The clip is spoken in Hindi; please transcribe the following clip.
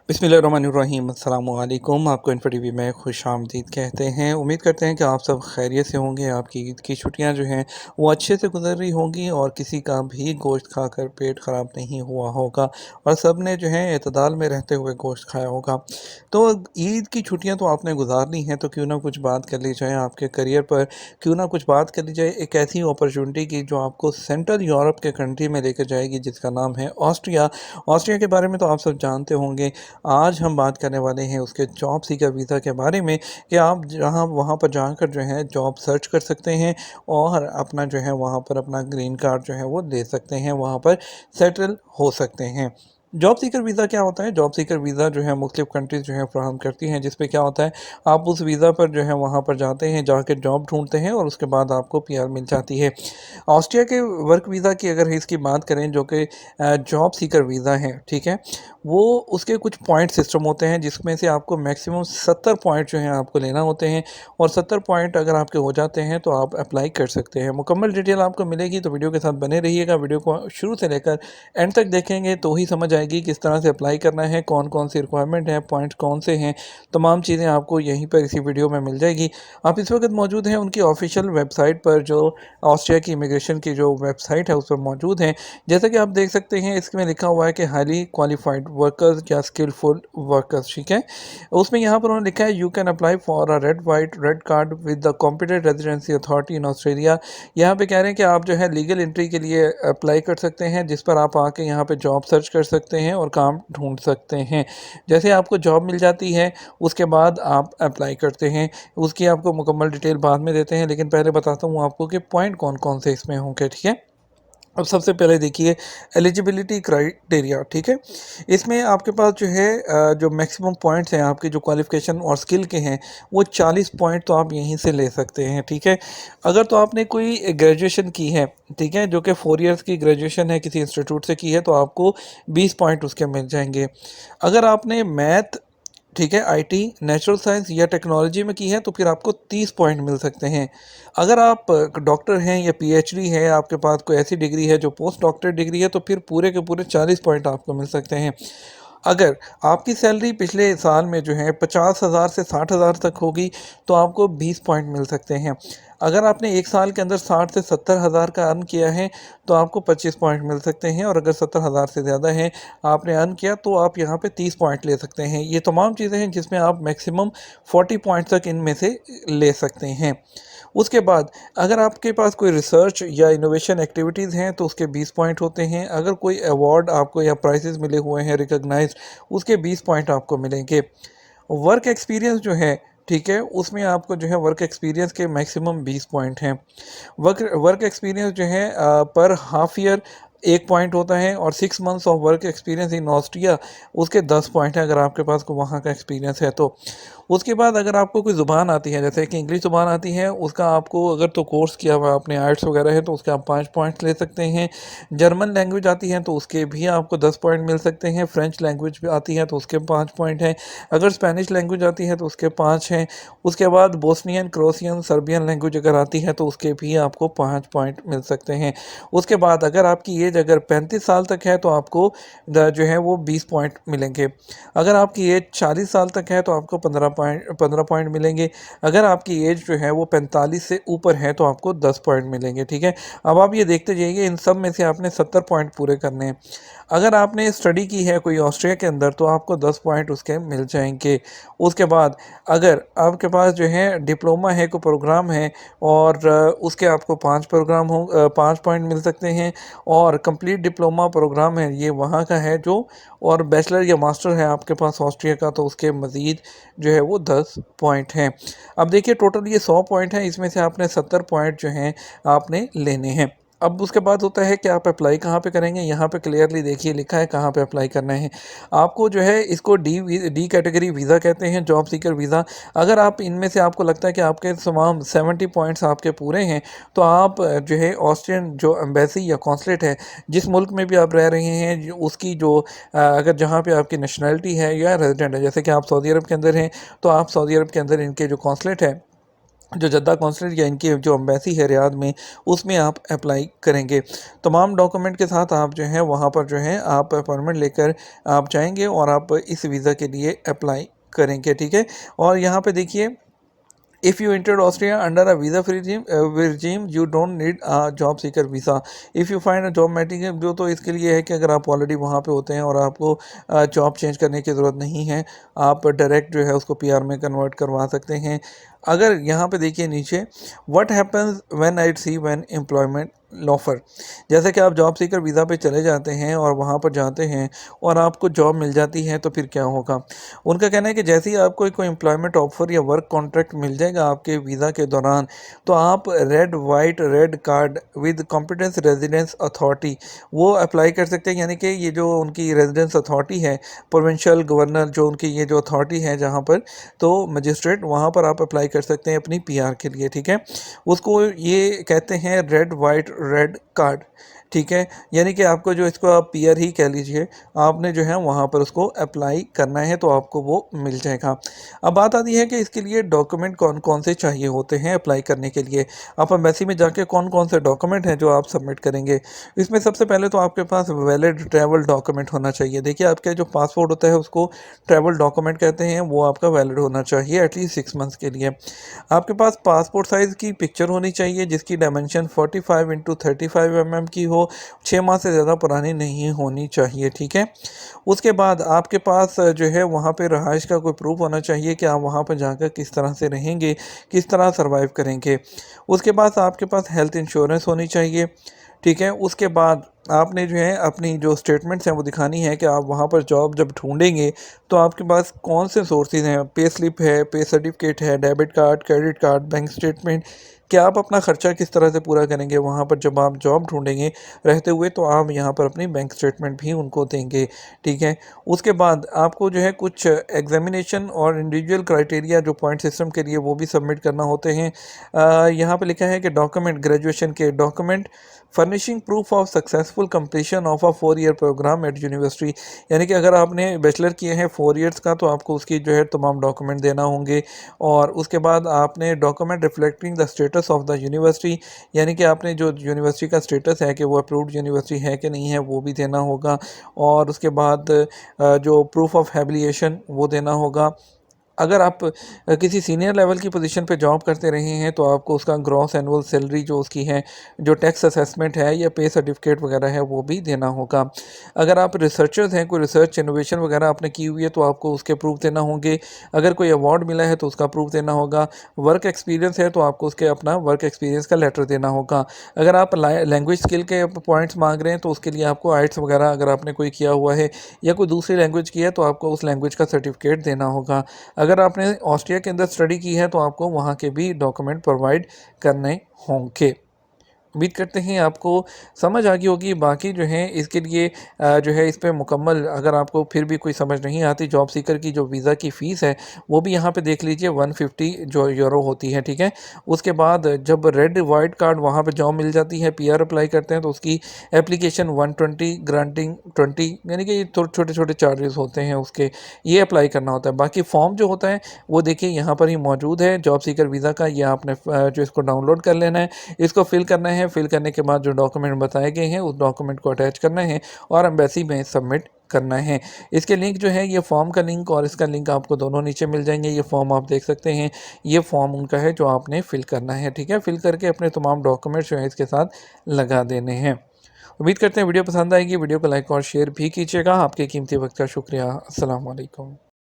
बिस्मिल्लाहिर्रहमानिर्रहीम अस्सलामु अलैकुम। आपको इन्फो टीवी में खुशामदीद कहते हैं। उम्मीद करते हैं कि आप सब खैरियत से होंगे। आपकी ईद की छुट्टियां जो हैं वो अच्छे से गुजर रही होंगी और किसी का भी गोश्त खाकर पेट ख़राब नहीं हुआ होगा और सब ने जो है एतदाल में रहते हुए गोश्त खाया होगा। तो ईद की छुट्टियां तो आपने गुजारनी हैं, तो क्यों ना कुछ बात कर ली जाए आपके करियर पर, क्यों ना कुछ बात कर ली जाए एक ऐसी अपॉर्चुनिटी की जो आपको सेंट्रल यूरोप के कंट्री में लेकर जाएगी, जिसका नाम है ऑस्ट्रिया। ऑस्ट्रिया के बारे में तो आप सब जानते होंगे। आज हम बात करने वाले हैं उसके जॉब सीकर वीज़ा के बारे में कि आप जहाँ वहाँ पर जाकर जो है जॉब सर्च कर सकते हैं और अपना जो है वहाँ पर अपना ग्रीन कार्ड जो है वो ले सकते हैं, वहाँ पर सेटल हो सकते हैं। जॉब सीकर वीज़ा क्या होता है? जॉब सीकर वीज़ा जो है मुख्तलिफ़ कंट्रीज़ जो है फ्राहम करती हैं, जिसपे क्या होता है, आप उस वीज़ा पर जो है वहाँ पर जाते हैं, जाकर जॉब ढूंढते हैं और उसके बाद आपको पीआर मिल जाती है। ऑस्ट्रिया के वर्क वीज़ा की अगर इसकी बात करें, जो कि जॉब सीकर वीज़ा है, ठीक है, वो उसके कुछ पॉइंट सिस्टम होते हैं, जिसमें से आपको मैक्सिमम 70 पॉइंट जो हैं आपको लेना होते हैं और 70 पॉइंट अगर आपके हो जाते हैं तो आप अप्लाई कर सकते हैं। मुकम्मल डिटेल आपको मिलेगी, तो वीडियो के साथ बने रहिएगा। वीडियो को शुरू से लेकर एंड तक देखेंगे तो ही समझ आएगी किस तरह से अप्लाई करना है, कौन कौन सी रिक्वायरमेंट है, पॉइंट कौन से हैं। तमाम चीज़ें आपको यहीं पर इसी वीडियो में मिल जाएगी। आप इस वक्त मौजूद हैं उनकी ऑफिशियल वेबसाइट पर, जो ऑस्ट्रिया की इमिग्रेशन की जो वेबसाइट है उस पर मौजूद हैं। जैसा कि आप देख सकते हैं, इसमें लिखा हुआ है कि हाईली क्वालिफाइड वर्कर्स या स्किलफुल वर्कर्स, ठीक है। उसमें यहाँ पर उन्होंने लिखा है you can apply for a red card with the competent residency authority in Australia. यहाँ पे कह रहे हैं कि आप जो है लीगल एंट्री के लिए अप्लाई कर सकते हैं, जिस पर आप आके यहाँ पे जॉब सर्च कर सकते हैं और काम ढूंढ सकते हैं। जैसे आपको जॉब मिल जाती है उसके बाद आप अप्लाई करते हैं, उसकी आपको मुकम्मल डिटेल बाद में देते हैं, लेकिन पहले बताता हूँ आपको कि पॉइंट कौन कौन से इसमें होंगे, ठीक है। अब सबसे पहले देखिए एलिजिबिलिटी क्राइटेरिया, ठीक है। इसमें आपके पास जो है जो मैक्सिमम पॉइंट्स हैं आपके जो क्वालिफ़िकेशन और स्किल के हैं, वो 40 पॉइंट तो आप यहीं से ले सकते हैं, ठीक है। अगर तो आपने कोई ग्रेजुएशन की है, ठीक है, जो कि 4 इयर्स की ग्रेजुएशन है, किसी इंस्टीट्यूट से की है, तो आपको 20 पॉइंट उसके मिल जाएंगे। अगर आपने मैथ, ठीक है, आईटी, नेचुरल साइंस या टेक्नोलॉजी में की है, तो फिर आपको 30 पॉइंट मिल सकते हैं। अगर आप डॉक्टर हैं या पीएचडी है, आपके पास कोई ऐसी डिग्री है जो पोस्ट डॉक्टरेट डिग्री है, तो फिर पूरे के पूरे 40 पॉइंट आपको मिल सकते हैं। अगर आपकी सैलरी पिछले साल में जो है 50,000 से 60,000 तक होगी, तो आपको 20 पॉइंट मिल सकते हैं। अगर आपने एक साल के अंदर 60 से 70,000 का अर्न किया है, तो आपको 25 पॉइंट मिल सकते हैं, और अगर 70,000 से ज़्यादा है आपने अर्न किया, तो आप यहाँ पे 30 पॉइंट ले सकते हैं। ये तमाम चीज़ें हैं जिसमें आप मैक्सिमम 40 पॉइंट तक इनमें से ले सकते हैं। उसके बाद अगर आपके पास कोई रिसर्च या इनोवेशन एक्टिविटीज़ हैं, तो उसके 20 पॉइंट होते हैं। अगर कोई अवार्ड आपको या प्राइजेज़ मिले हुए हैं रिकॉग्नाइज्ड, उसके 20 पॉइंट आपको मिलेंगे। वर्क एक्सपीरियंस जो है, ठीक है, उसमें आपको जो है वर्क एक्सपीरियंस के मैक्सिमम 20 पॉइंट हैं। वर्क वर्क एक्सपीरियंस जो है पर हाफ ईयर 1 पॉइंट होता है, और 6 months of work experience in Austria उसके 10 पॉइंट है, अगर आपके पास को वहाँ का एक्सपीरियंस है तो। उसके बाद अगर आपको कोई ज़ुबान आती है, जैसे कि इंग्लिश ज़ुबान आती है, उसका आपको अगर तो कोर्स किया हुआ आपने आइट्स वगैरह है, तो उसके आप 5 पॉइंट्स ले सकते हैं। जर्मन लैंग्वेज आती है तो उसके भी आपको 10 पॉइंट मिल सकते हैं। फ्रेंच लैंग्वेज भी आती है तो उसके 5 पॉइंट हैं। अगर स्पेनिश लैंग्वेज आती है तो उसके 5 हैं। उसके बाद बोस्नियन, क्रोशियन, सर्बियन लैंग्वेज अगर आती है तो उसके भी आपको 5 पॉइंट मिल सकते हैं। उसके बाद अगर आपकी एज अगर 35 साल तक है, तो आपको जो है वो 20 पॉइंट मिलेंगे। अगर आपकी एज 40 साल तक है, तो आपको 15 पॉइंट मिलेंगे। अगर आपकी एज जो है वो 45 से ऊपर है, तो आपको 10 पॉइंट मिलेंगे, ठीक है। अब आप ये देखते जाइए, इन सब में से आपने 70 पॉइंट पूरे करने हैं। अगर आपने स्टडी की है कोई ऑस्ट्रिया के अंदर, तो आपको 10 पॉइंट उसके मिल जाएंगे। उसके बाद अगर आपके पास जो है डिप्लोमा है, कोई प्रोग्राम है, और उसके आपको 5 पॉइंट मिल सकते हैं। और कंप्लीट डिप्लोमा प्रोग्राम है, ये वहाँ का है जो, और बैचलर या मास्टर है आपके पास ऑस्ट्रिया का, तो उसके मज़ीद जो है वो 10 पॉइंट हैं। अब देखिए टोटल ये 100 पॉइंट हैं, इसमें से आपने 70 पॉइंट जो हैं आपने लेने हैं। अब उसके बाद होता है कि आप अप्लाई कहाँ पे करेंगे। यहाँ पे क्लियरली देखिए लिखा है कहाँ पे अप्लाई करना है। आपको जो है इसको डी कैटेगरी वीज़ा कहते हैं, जॉब सीकर वीज़ा। अगर आप इनमें से आपको लगता है कि आपके तमाम 70 पॉइंट्स आपके पूरे हैं, तो आप जो है ऑस्ट्रियन जो एम्बेसी या कॉन्सुलेट है, जिस मुल्क में भी आप रह रहे हैं, उसकी जो अगर जहाँ पे आपकी नेशनलिटी है या रेजिडेंट है, जैसे कि आप सऊदी अरब के अंदर हैं, तो आप सऊदी अरब के अंदर इनके जो कॉन्सुलेट है जो जद्दा कौंसलेट या इनकी जो एम्बेसी है रियाद में, उसमें आप अप्लाई करेंगे। तमाम डॉक्यूमेंट के साथ आप जो है वहाँ पर जो है आप अपॉइंटमेंट लेकर आप जाएंगे और आप इस वीज़ा के लिए अप्लाई करेंगे, ठीक है। और यहाँ पे देखिए, if you entered Austria under a visa-free regime, you don't need a job seeker visa. If you find a job material, जो तो इसके लिए है कि अगर आप ऑलरेडी वहाँ पे होते हैं और आपको जॉब चेंज करने की ज़रूरत नहीं है, आप डायरेक्ट जो है उसको पीआर में कन्वर्ट करवा सकते हैं। अगर यहाँ पे देखिए नीचे, what happens when I see when employment लॉफर, जैसे कि आप जॉब सीकर वीज़ा पे चले जाते हैं और वहाँ पर जाते हैं और आपको जॉब मिल जाती है तो फिर क्या होगा। उनका कहना है कि जैसे ही आपको कोई एम्प्लॉयमेंट ऑफर या वर्क कॉन्ट्रैक्ट मिल जाएगा आपके वीज़ा के दौरान, तो आप red card with competence residence authority वो अप्लाई कर सकते हैं। यानी कि ये जो उनकी रेजिडेंस अथॉरिटी है, प्रोविंशियल गवर्नर जो उनकी ये जो अथॉरिटी है जहाँ पर, तो मजिस्ट्रेट, वहाँ पर आप अप्लाई कर सकते हैं अपनी पीआर के लिए, ठीक है। उसको ये कहते हैं रेड कार्ड, ठीक है। यानी कि आपको जो इसको आप पीआर ही कह लीजिए, आपने जो है वहाँ पर उसको अप्लाई करना है तो आपको वो मिल जाएगा। अब बात आती है कि इसके लिए डॉक्यूमेंट कौन कौन से चाहिए होते हैं अप्लाई करने के लिए। आप एम्बेसी में जाके कौन कौन से डॉक्यूमेंट हैं जो आप सबमिट करेंगे। इसमें सबसे पहले तो आपके पास वैलिड ट्रैवल डॉक्यूमेंट होना चाहिए। देखिए, आपका जो पासपोर्ट होता है उसको ट्रैवल डॉक्यूमेंट कहते हैं, वो आपका वैलिड होना चाहिए एटलीस्ट 6 मंथ्स के लिए। आपके पास पासपोर्ट साइज़ की पिक्चर होनी चाहिए जिसकी डायमेंशन 45x35 mm की हो, 6 माह से ज़्यादा पुरानी नहीं होनी चाहिए, ठीक है। उसके बाद आपके पास जो है वहाँ पे रहाइश का कोई प्रूफ होना चाहिए कि आप वहाँ पर जाकर किस तरह से रहेंगे, किस तरह सर्वाइव करेंगे। उसके बाद आपके पास हेल्थ इंश्योरेंस होनी चाहिए, ठीक है। उसके बाद आपने जो है अपनी जो स्टेटमेंट्स हैं वो दिखानी है कि आप वहाँ पर जॉब जब ढूंढेंगे तो आपके पास कौन से सोर्सेज हैं, पे स्लिप है, पे सर्टिफिकेट है, debit card, credit card, bank statement, कि आप अपना ख़र्चा किस तरह से पूरा करेंगे वहाँ पर जब आप जॉब ढूंढेंगे रहते हुए, तो आप यहाँ पर अपनी बैंक स्टेटमेंट भी उनको देंगे, ठीक है। उसके बाद आपको जो है कुछ एग्जामिनेशन और इंडिविजुअल क्राइटेरिया जो पॉइंट सिस्टम के लिए वो भी सबमिट करना होते हैं। यहाँ पे लिखा है कि डॉक्यूमेंट, ग्रेजुएशन के document, furnishing proof of successful completion of a 4 year programme at university, यानी कि अगर आपने बैचलर किए हैं 4 ईयर्स का तो आपको उसकी जो है तमाम डॉक्यूमेंट देना होंगे। और उसके बाद आपने document reflecting the status of the university, यानी कि आपने जो यूनिवर्सिटी का स्टेटस है कि वो अप्रूव्ड यूनिवर्सिटी है कि नहीं है वो भी देना होगा। और उसके बाद जो प्रूफ ऑफ हैबिलिएशन वो देना होगा। अगर आप किसी सीनियर लेवल की पोजीशन पे जॉब करते रहे हैं तो आपको उसका ग्रॉस एनुअल सैलरी जो उसकी है, जो टैक्स असेसमेंट है या पे सर्टिफिकेट वगैरह है वो भी देना होगा। अगर आप रिसर्चर्स हैं, कोई रिसर्च इनोवेशन वगैरह आपने की हुई है तो आपको उसके प्रूफ देना होंगे। अगर कोई अवार्ड मिला है तो उसका प्रूफ देना होगा। वर्क एक्सपीरियंस है तो आपको उसके अपना वर्क एक्सपीरियंस का लेटर देना होगा। अगर आप लैंग्वेज स्किल के पॉइंट्स मांग रहे हैं तो उसके लिए आपको आइट्स वगैरह अगर आपने कोई किया हुआ है या कोई दूसरी लैंग्वेज की है तो आपको उस लैंग्वेज का सर्टिफिकेट देना होगा। अगर आपने ऑस्ट्रिया के अंदर स्टडी की है तो आपको वहाँ के भी डॉक्यूमेंट प्रोवाइड करने होंगे। उम्मीद करते हैं आपको समझ आ गई होगी। बाकी जो है इसके लिए जो है इस पे मुकम्मल, अगर आपको फिर भी कोई समझ नहीं आती, जॉब सीकर की जो वीज़ा की फ़ीस है वो भी यहाँ पे देख लीजिए 150 जो यूरो होती है, ठीक है। उसके बाद जब रेड वाइट कार्ड वहाँ पे जॉब मिल जाती है, पीआर अप्लाई करते हैं तो उसकी एप्लीकेशन 120, ग्रांटिंग 20, यानी कि छोटे छोटे चार्जेस होते हैं उसके, ये अप्लाई करना होता है। बाकी फॉर्म जो होता है वो देखिए यहाँ पर ही मौजूद है जॉब सीकर वीज़ा का, ये आपने जो इसको डाउनलोड कर लेना है, इसको फिल करना है। फिल करने के बाद जो डॉक्यूमेंट बताए गए हैं उस डॉक्यूमेंट को अटैच करना है और एम्बेसी में सबमिट करना है। इसके लिंक जो है, ये फॉर्म का लिंक और इसका लिंक आपको दोनों नीचे मिल जाएंगे। ये फॉर्म आप देख सकते हैं, ये फॉर्म उनका है जो आपने फिल करना है, ठीक है। फिल करके अपने तमाम डॉक्यूमेंट्स जो है इसके साथ लगा देने हैं। उम्मीद करते हैं वीडियो पसंद आएगी। वीडियो को लाइक और शेयर भी कीजिएगा। आपके कीमती वक्त का शुक्रिया। अस्सलाम वालेकुम।